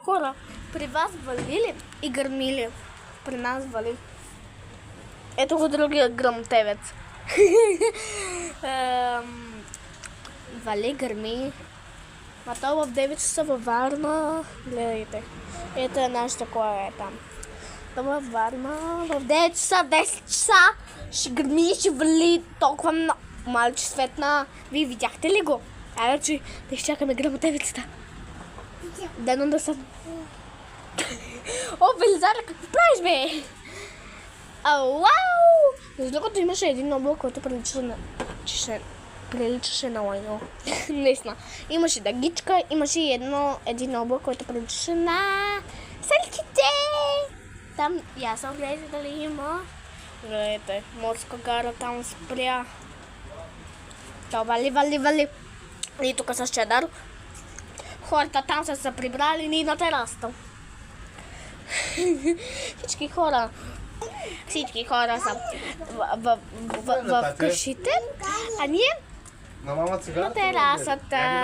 Хора, при вас вали ли и гърми ли? При нас вали. Ето го другия гръмтевец. Вали, гърми. А то в 9 часа във Варна. Гледайте. Ето е нашата кола е там. То във Варна. В 9 часа, 10 часа ще гърми и ще вали толкова много. Малче светна. Вие видяхте ли го? Айде, че да изчакаме гръмтевицата. Дано да съм. О, Велизара, какво правиш, бе? Вау! Между другото имаше един облак, който приличаше на лайно. Наистина. Имаше дъгичка, имаше и един облак, който приличаше на селките. Там ясно гледайте дали има. Гледайте, морска гара там спря. То вали. И тук с чадър. Хората там са се прибрали ни на терасата. Всички хора са в къщите, а ние на терасата.